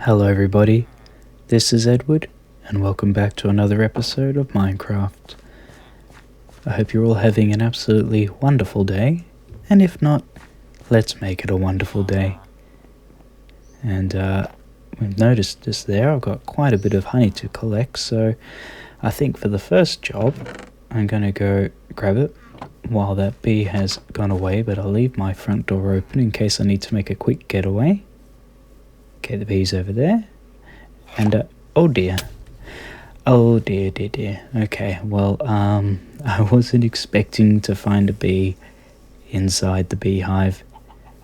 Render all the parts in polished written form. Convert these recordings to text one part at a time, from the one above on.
Hello everybody, this is Edward, and welcome back to another episode of Minecraft. I hope you're all having an absolutely wonderful day, and if not, let's make it a wonderful day. And we've noticed just there, I've got quite a bit of honey to collect, so I think for the first job, I'm going to go grab it while that bee has gone away, but I'll leave my front door open in case I need to make a quick getaway. Okay, the bee's over there, and oh dear, dear. Okay, well, I wasn't expecting to find a bee inside the beehive,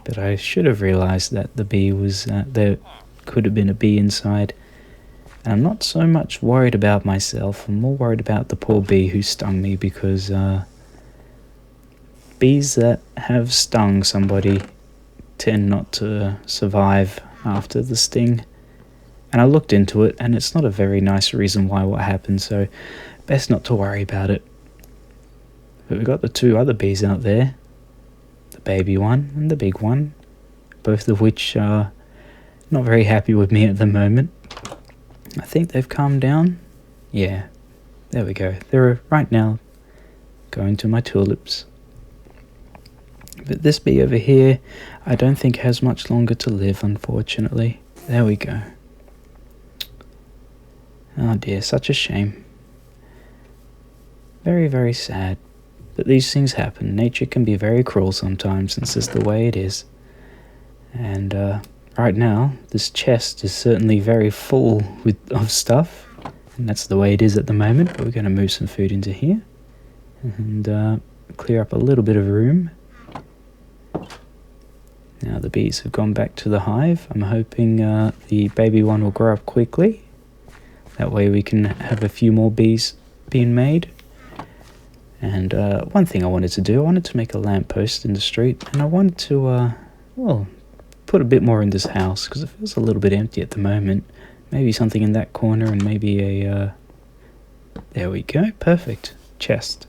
but I should have realized that the bee was, there could have been a bee inside, and I'm not so much worried about myself, I'm more worried about the poor bee who stung me, because bees that have stung somebody tend not to survive after the sting, and I looked into it, and it's not a very nice reason why what happened, so best not to worry about it. But we've got the two other bees out there, the baby one and the big one, both of which are not very happy with me at the moment. I think they've calmed down. Yeah, there we go. They're right now going to my tulips. But this bee over here, I don't think has much longer to live, unfortunately. There we go. Oh dear, such a shame. Very, very sad. But these things happen. Nature can be very cruel sometimes, and it's just the way it is. And right now, this chest is certainly very full of stuff, and that's the way it is at the moment. But we're going to move some food into here, and clear up a little bit of room. Now the bees have gone back to the hive. I'm hoping the baby one will grow up quickly. That way we can have a few more bees being made. And one thing I wanted to do, I wanted to make a lamppost in the street, and I wanted to, put a bit more in this house, because it feels a little bit empty at the moment. Maybe something in that corner, and maybe a, there we go, perfect, chest.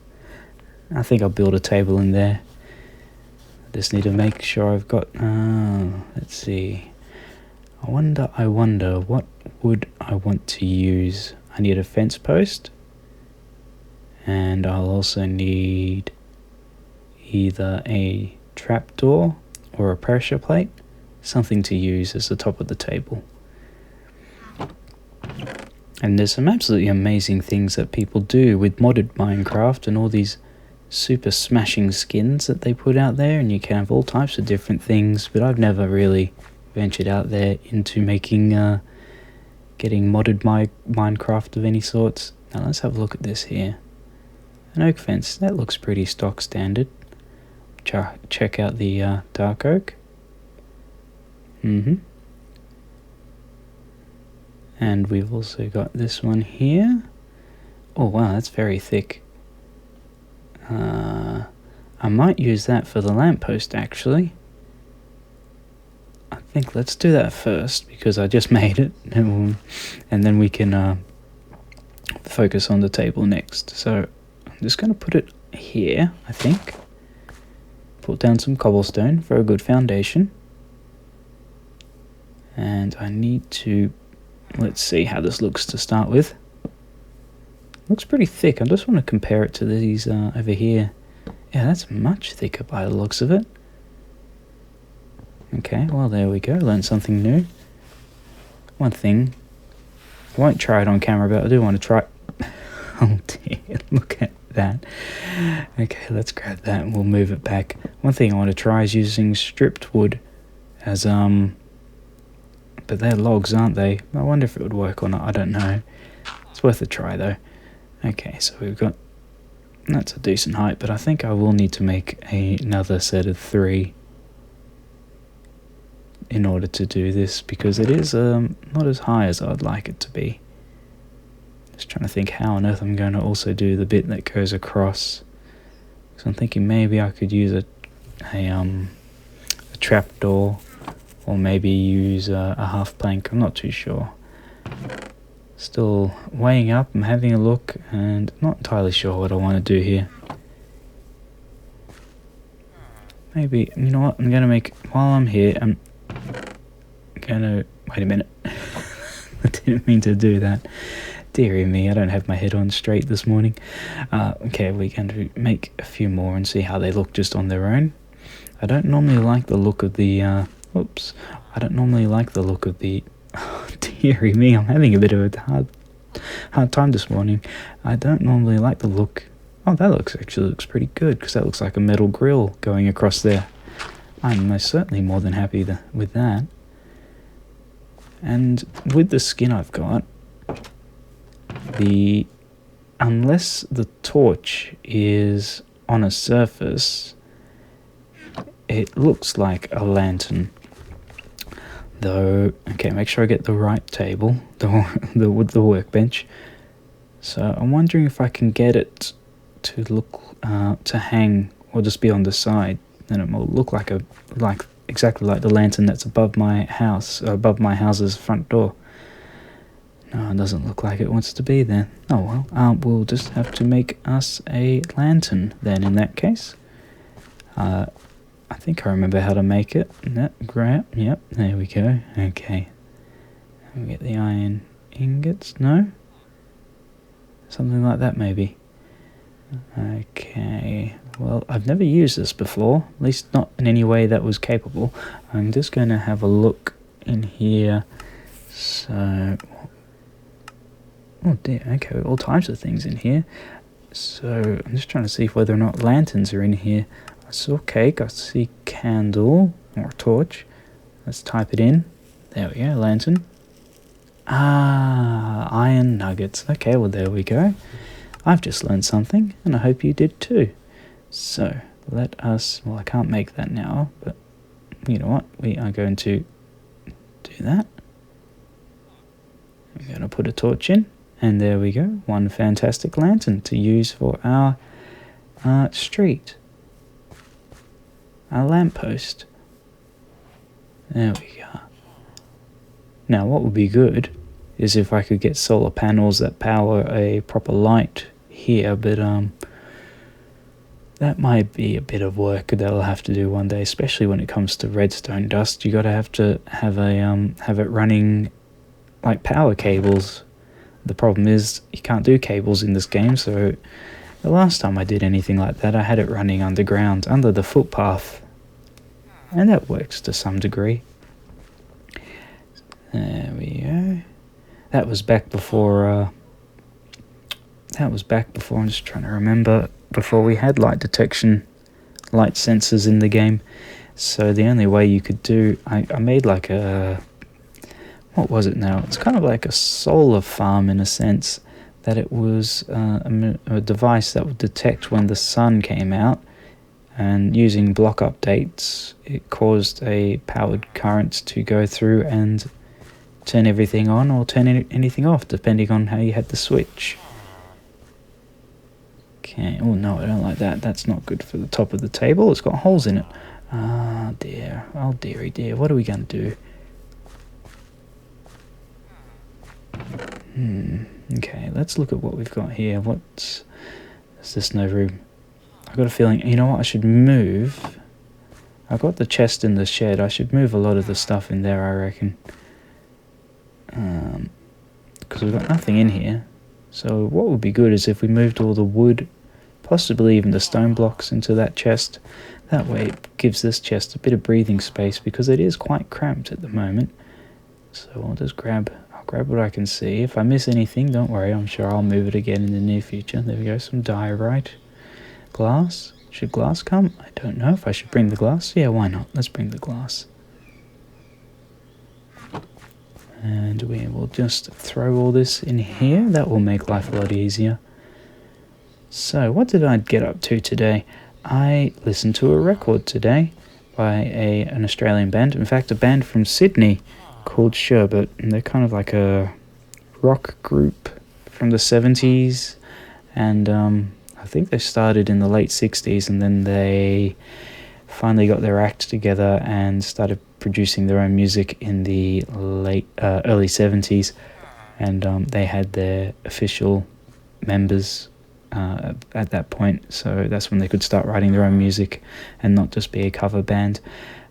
I think I'll build a table in there. Just need to make sure I've got, let's see, I wonder what would I want to use. I need a fence post, and I'll also need either a trapdoor or a pressure plate, something to use as the top of the table. And there's some absolutely amazing things that people do with modded Minecraft and all these super smashing skins that they put out there, and you can have all types of different things, but I've never really ventured out there into making getting modded Minecraft of any sorts. Now let's have a look at this here. An oak fence, that looks pretty stock standard. Check out the dark oak. And we've also got this one here. Oh wow, that's very thick. I might use that for the lamppost, actually. I think let's do that first, because I just made it, and then we can focus on the table next. So I'm just going to put it here, I think. Put down some cobblestone for a good foundation. And I need to, let's see how this looks to start with. Looks pretty thick. I just want to compare it to these over here. Yeah, that's much thicker by the looks of it. Okay, well there we go. Learned something new. One thing, I won't try it on camera, but I do want to try. Oh dear, look at that. Okay, let's grab that and we'll move it back. One thing I want to try is using stripped wood as but they're logs, aren't they? I wonder if it would work or not. I don't know. It's worth a try though. Okay, so we've got, that's a decent height, but I think I will need to make another set of 3 in order to do this, because it is not as high as I'd like it to be. Just trying to think how on earth I'm going to also do the bit that goes across. So I'm thinking maybe I could use a trapdoor, or maybe use a half plank. I'm not too sure. Still weighing up, I'm having a look, and not entirely sure what I want to do here. Maybe, you know what, I'm going to make, while I'm here, I'm going to, wait a minute. didn't mean to do that. Deary me, I don't have my head on straight this morning. Okay, we're going to make a few more and see how they look just on their own. I don't normally like the look of the, I don't normally like the look of the, deary me, I'm having a bit of a hard time this morning. I don't normally like the look. Oh, that actually looks pretty good, because that looks like a metal grill going across there. I'm most certainly more than happy with that. And with the skin I've got, unless the torch is on a surface, it looks like a lantern. Though, okay, make sure I get the right table, the workbench. So I'm wondering if I can get it to look to hang or just be on the side. Then it will look like exactly like the lantern that's above my house's front door. No, it doesn't look like it wants to be there. Oh well, we'll just have to make us a lantern then in that case. I think I remember how to make it. Yep, there we go. Okay. We get the iron ingots, no? Something like that maybe. Okay, well, I've never used this before, at least not in any way that was capable. I'm just going to have a look in here. So, oh dear, okay, all types of things in here. So, I'm just trying to see whether or not lanterns are in here. I saw cake, I see candle, or torch. Let's type it in. There we go, lantern. Iron nuggets. Okay, well there we go. I've just learned something, and I hope you did too. So, let us, well I can't make that now, but you know what, we are going to do that. We're going to put a torch in, and there we go, one fantastic lantern to use for our street. Our lamppost. There we go. Now what would be good is if I could get solar panels that power a proper light here, but that might be a bit of work that I'll have to do one day, especially when it comes to redstone dust. You gotta have it running like power cables. The problem is you can't do cables in this game, so the last time I did anything like that, I had it running underground, under the footpath. And that works to some degree. There we go. That was back before, I'm just trying to remember, before we had light detection, light sensors in the game. So the only way you could do, I made like what was it now? It's kind of like a solar farm in a sense, that it was a device that would detect when the sun came out, and using block updates, it caused a powered current to go through and turn everything on or turn anything off, depending on how you had the switch. Okay, oh no, I don't like that. That's not good for the top of the table. It's got holes in it. Ah, dear. Oh, dearie dear. What are we going to do? Okay, let's look at what we've got here. Is this no room? I've got a feeling, you know what, I should move. I've got the chest in the shed. I should move a lot of the stuff in there, I reckon. Because we've got nothing in here. So what would be good is if we moved all the wood, possibly even the stone blocks, into that chest. That way it gives this chest a bit of breathing space, because it is quite cramped at the moment. So I'll just grab what I can see. If I miss anything, don't worry, I'm sure I'll move it again in the near future. There we go, some diorite. Glass? Should glass come? I don't know if I should bring the glass. Yeah, why not? Let's bring the glass. And we will just throw all this in here. That will make life a lot easier. So, what did I get up to today? I listened to a record today by an Australian band. In fact, a band from Sydney called Sherbet. And they're kind of like a rock group from the 70s. And I think they started in the late 60s, and then they finally got their act together and started producing their own music in the early 70s, and they had their official members at that point, so that's when they could start writing their own music and not just be a cover band.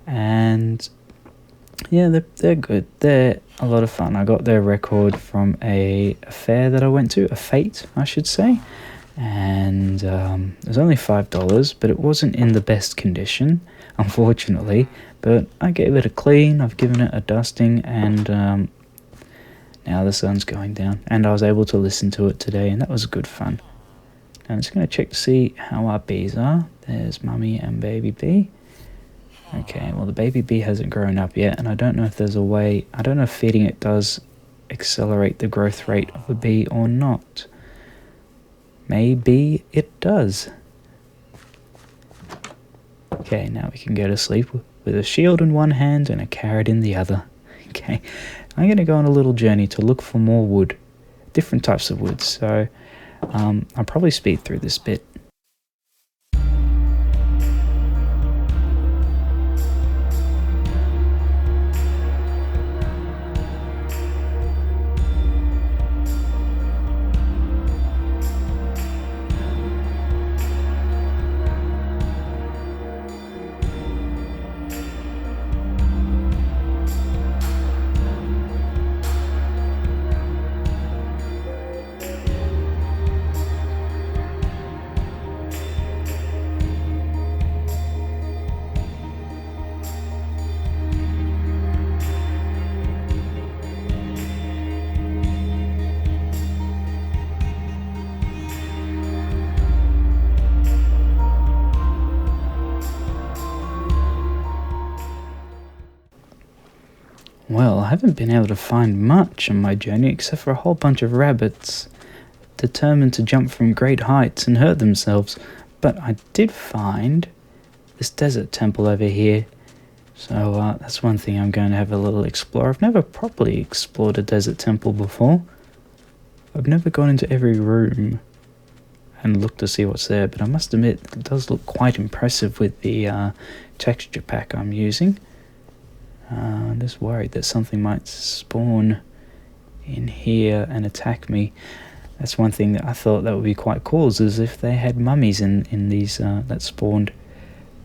And Yeah, they're good. They're a lot of fun. I got their record from a fair that I went to, a fete, I should say. And it was only $5, but it wasn't in the best condition, unfortunately. But I gave it a clean, I've given it a dusting, and now the sun's going down. And I was able to listen to it today, and that was good fun. Now I'm just going to check to see how our bees are. There's Mummy and Baby Bee. Okay, well the baby bee hasn't grown up yet, and I don't know if there's a way, I don't know if feeding it does accelerate the growth rate of a bee or not. Maybe it does. Okay, now we can go to sleep with a shield in one hand and a carrot in the other. Okay, I'm going to go on a little journey to look for more wood, different types of wood, so I'll probably speed through this bit. Well, I haven't been able to find much on my journey except for a whole bunch of rabbits determined to jump from great heights and hurt themselves. But I did find this desert temple over here. So that's one thing I'm going to have a little explore. I've never properly explored a desert temple before. I've never gone into every room and looked to see what's there, but I must admit it does look quite impressive with the texture pack I'm using. I'm just worried that something might spawn in here and attack me. That's one thing that I thought that would be quite cool, is if they had mummies in these that spawned.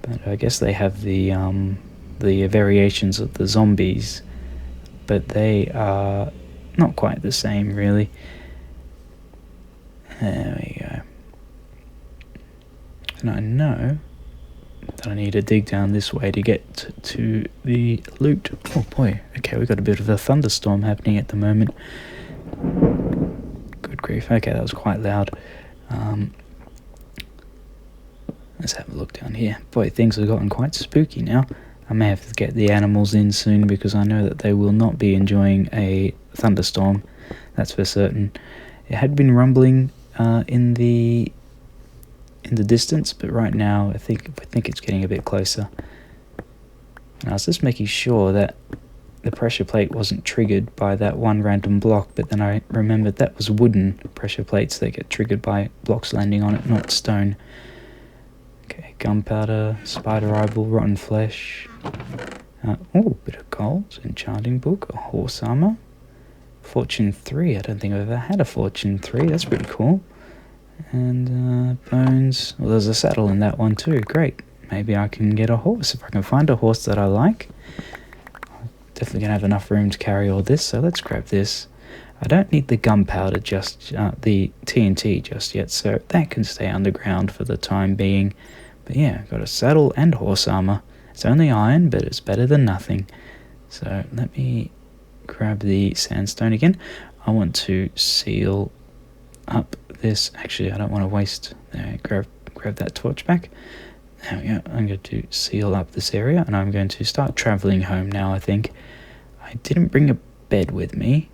But I guess they have the variations of the zombies, but they are not quite the same, really. There we go. And I know that I need to dig down this way to get to the loot. Oh boy, okay, we've got a bit of a thunderstorm happening at the moment. Good grief, okay, that was quite loud. Let's have a look down here. Boy, things have gotten quite spooky now. I may have to get the animals in soon because I know that they will not be enjoying a thunderstorm, that's for certain. It had been rumbling in the distance, but right now I think it's getting a bit closer. And I was just making sure that the pressure plate wasn't triggered by that one random block, but then I remembered that was wooden pressure plates that get triggered by blocks landing on it, not stone. Okay, gunpowder, spider eyeball, rotten flesh. Oh, bit of gold, enchanting book, a horse armor, fortune 3. I don't think I've ever had a fortune 3. That's pretty cool. And bones. Well, there's a saddle in that one too. Great. Maybe I can get a horse if I can find a horse that I like. I'm definitely gonna have enough room to carry all this, so let's grab this. I don't need the gunpowder the TNT just yet, so that can stay underground for the time being. But yeah, got a saddle and horse armor. It's only iron, but it's better than nothing. So let me grab the sandstone again. I want to seal up this. Actually, I don't want to waste. There, grab that torch back. There we go. I'm going to seal up this area, and I'm going to start traveling home now, I think. I didn't bring a bed with me,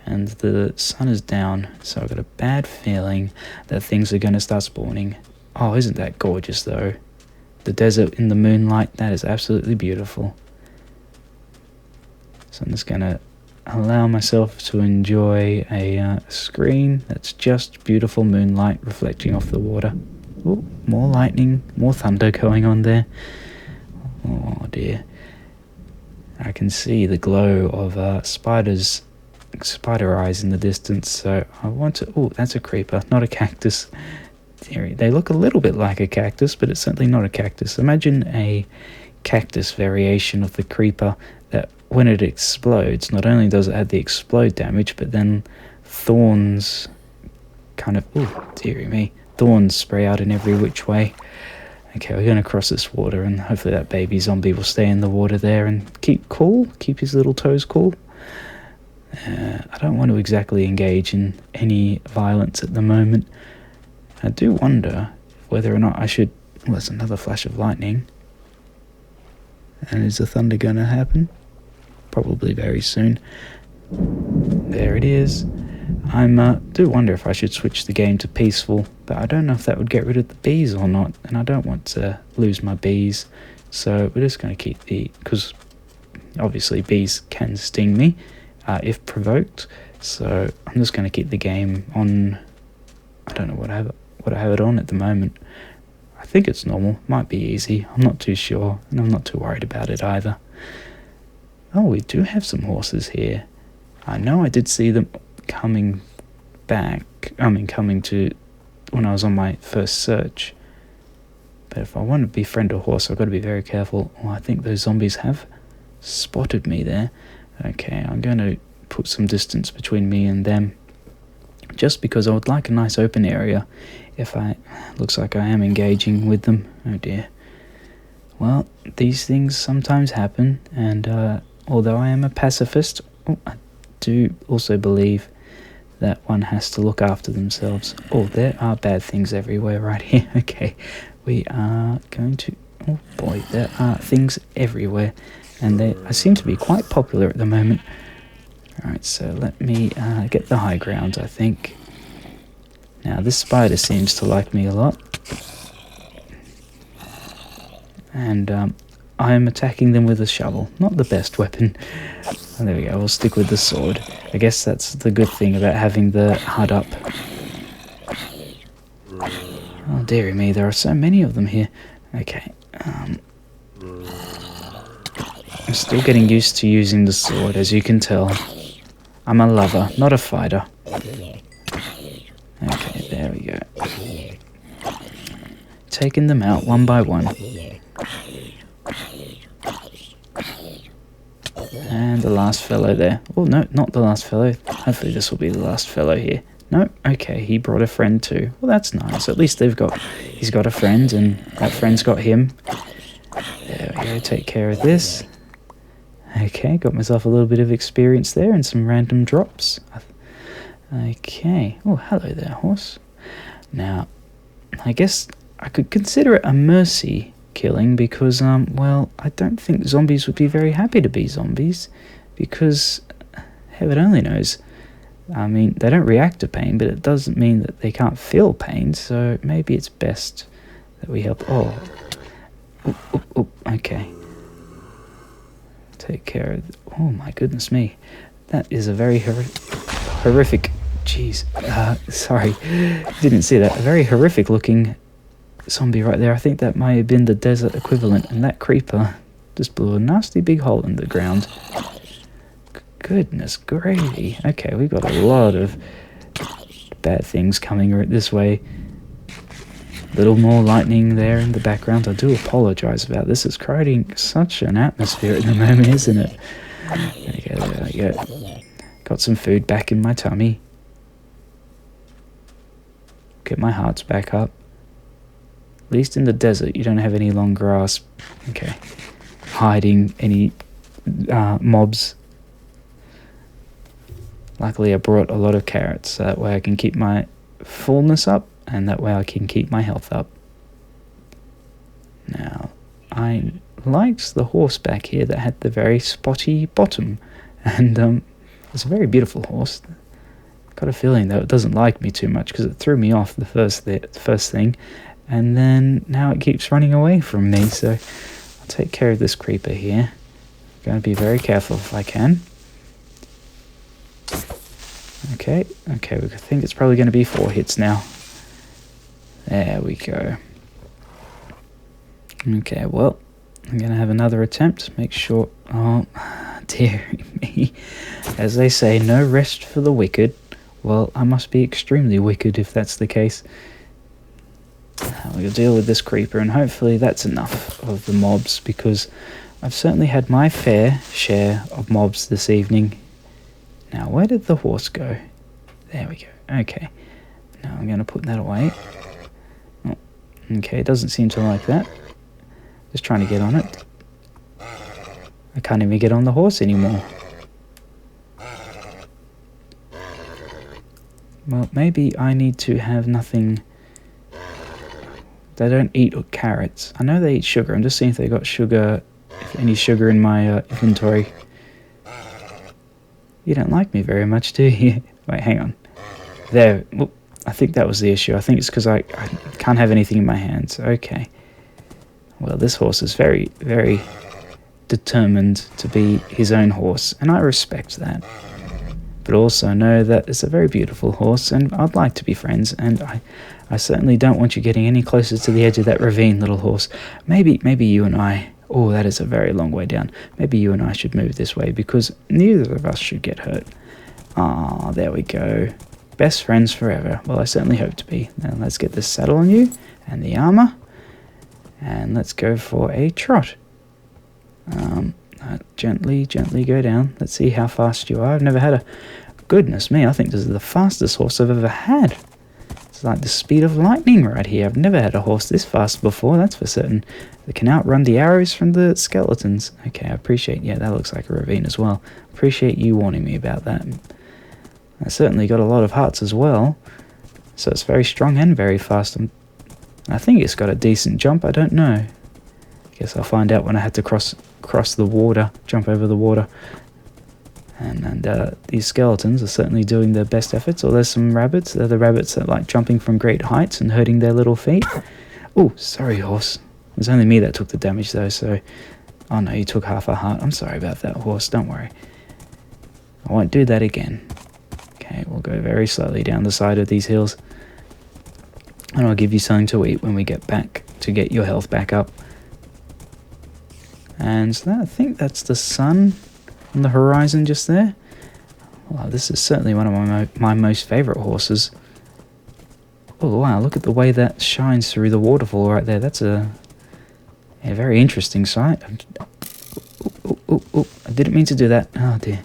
and the sun is down, so I've got a bad feeling that things are going to start spawning. Oh, isn't that gorgeous, though? The desert in the moonlight, that is absolutely beautiful. So I'm just going to allow myself to enjoy a screen that's just beautiful moonlight reflecting off the water. Ooh, more lightning, more thunder going on there. Oh dear. I can see the glow of spider eyes in the distance, so I want to... Oh, that's a creeper, not a cactus. They look a little bit like a cactus, but it's certainly not a cactus. Imagine a cactus variation of the creeper that when it explodes, not only does it have the explode damage, but then thorns kind of, oh dearie me, thorns spray out in every which way. Okay, we're going to cross this water, and hopefully that baby zombie will stay in the water there and keep cool, keep his little toes cool. I don't want to exactly engage in any violence at the moment. I do wonder whether or not I should... Well, there's another flash of lightning. And is the thunder going to happen? Probably very soon. There it is. Do wonder if I should switch the game to peaceful, but I don't know if that would get rid of the bees or not, and I don't want to lose my bees, so we're just going to keep because obviously bees can sting me if provoked, so I'm just going to keep the game on. I don't know what I have it on at the moment. I think it's normal, might be easy, I'm not too sure, and I'm not too worried about it either. Oh, we do have some horses here. I know I did see them coming to when I was on my first search. But if I want to befriend a horse, I've got to be very careful. Oh, I think those zombies have spotted me there. Okay, I'm going to put some distance between me and them, just because I would like a nice open area. Looks like I am engaging with them. Oh dear. Well, these things sometimes happen, and although I am a pacifist, I do also believe that one has to look after themselves. Oh, there are bad things everywhere right here. Okay, we are going to... Oh boy, there are things everywhere, and they seem to be quite popular at the moment. Alright, so let me get the high ground, I think. Now, this spider seems to like me a lot. And I am attacking them with a shovel. Not the best weapon. Oh, there we go, we'll stick with the sword. I guess that's the good thing about having the HUD up. Oh dearie me, there are so many of them here. Okay, I'm still getting used to using the sword, as you can tell. I'm a lover, not a fighter. Okay, there we go. Taking them out one by one. And the last fellow there. Oh no, not the last fellow. Hopefully this will be the last fellow here. No, okay, he brought a friend too. Well, that's nice. At least he's got a friend, and that friend's got him. There we go, take care of this. Okay, got myself a little bit of experience there and some random drops. Okay. Oh, hello there, horse. Now, I guess I could consider it a mercy killing because, well, I don't think zombies would be very happy to be zombies because, heaven only knows, I mean, they don't react to pain, but it doesn't mean that they can't feel pain, so maybe it's best that we help. Oh, okay. Take care of... Oh my goodness me. That is a very horrific... Jeez. Sorry. Didn't see that. A very horrific looking zombie right there. I think that might have been the desert equivalent, and that creeper just blew a nasty big hole in the ground. Goodness gravy. Okay, we've got a lot of bad things coming this way. Little more lightning there in the background. I do apologise about this. It's creating such an atmosphere at the moment, isn't it? There we go. Got some food back in my tummy. Get my hearts back up. At least in the desert, you don't have any long grass. Okay. Hiding any mobs. Luckily, I brought a lot of carrots, so that way I can keep my fullness up, and that way I can keep my health up. Now, I liked the horse back here that had the very spotty bottom, and it's a very beautiful horse. Got a feeling though it doesn't like me too much because it threw me off the first thing, and then now it keeps running away from me. So I'll take care of this creeper here. Going to be very careful if I can. Okay, I think it's probably going to be 4 hits now. There we go. Okay, well, I'm going to have another attempt. Make sure... Oh, dear me. As they say, no rest for the wicked. Well, I must be extremely wicked if that's the case. We'll deal with this creeper, and hopefully that's enough of the mobs, because I've certainly had my fair share of mobs this evening. Now, where did the horse go? There we go. Okay. Now I'm going to put that away. Oh, okay, it doesn't seem to like that. Just trying to get on it. I can't even get on the horse anymore. Well, maybe I need to have nothing. They don't eat carrots. I know they eat sugar. I'm just seeing if they got sugar, if any sugar in my inventory. You don't like me very much, do you? Wait, hang on. There. Well, I think that was the issue. I think it's because I can't have anything in my hands. Okay. Well, this horse is very, very determined to be his own horse, and I respect that. But also know that it's a very beautiful horse, and I'd like to be friends, and I certainly don't want you getting any closer to the edge of that ravine, little horse. Maybe you and I... Oh, that is a very long way down. Maybe you and I should move this way, because neither of us should get hurt. Ah, there we go. Best friends forever. Well, I certainly hope to be. Now let's get this saddle on you, and the armor, and let's go for a trot. Gently go down. Let's see how fast you are. I've never had a... Goodness me, I think this is the fastest horse I've ever had. It's like the speed of lightning right here. I've never had a horse this fast before, that's for certain. They can outrun the arrows from the skeletons. Okay, I appreciate... Yeah, that looks like a ravine as well. Appreciate you warning me about that. I certainly got a lot of hearts as well. So it's very strong and very fast. I think it's got a decent jump, I don't know. Guess I'll find out when I have to cross the water, jump over the water. And these skeletons are certainly doing their best efforts. Or there's some rabbits. They're the rabbits that like jumping from great heights and hurting their little feet. Oh, sorry, horse. It was only me that took the damage though, so... Oh no, you took half a heart. I'm sorry about that, horse, don't worry. I won't do that again. Okay, we'll go very slowly down the side of these hills. And I'll give you something to eat when we get back to get your health back up. And so I think that's the sun on the horizon just there. Well, this is certainly one of my most favourite horses. Oh wow, look at the way that shines through the waterfall right there. That's a very interesting sight. Oh, I didn't mean to do that. Oh dear.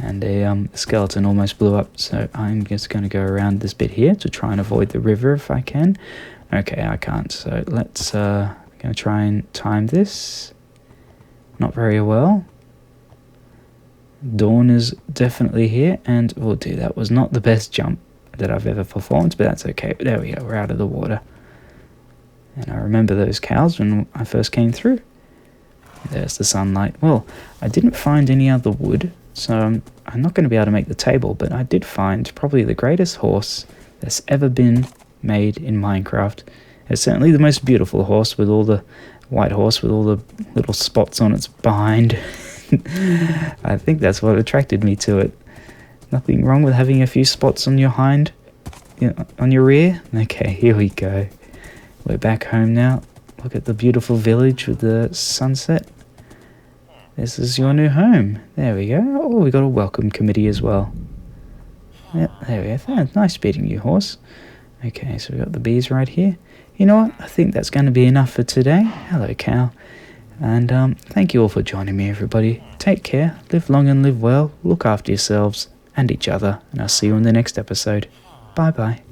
And a skeleton almost blew up, so I'm just going to go around this bit here to try and avoid the river if I can. Okay, I can't, so let's... going to try and time this. Not very well. Dawn is definitely here, and oh dear, that was not the best jump that I've ever performed, but that's okay. But there we go, we're out of the water. And I remember those cows when I first came through. There's the sunlight. Well, I didn't find any other wood, so I'm not going to be able to make the table, but I did find probably the greatest horse that's ever been made in Minecraft. It's certainly the most beautiful horse, with all the white horse with all the little spots on its behind. I think that's what attracted me to it. Nothing wrong with having a few spots on your hind, on your rear. Okay, here we go. We're back home now. Look at the beautiful village with the sunset. This is your new home. There we go. Oh, we got a welcome committee as well. Yep, there we go. Nice meeting you, horse. Okay, so we got the bees right here. You know what? I think that's going to be enough for today. Hello, cow. And thank you all for joining me, everybody. Take care, live long and live well, look after yourselves and each other, and I'll see you in the next episode. Bye-bye.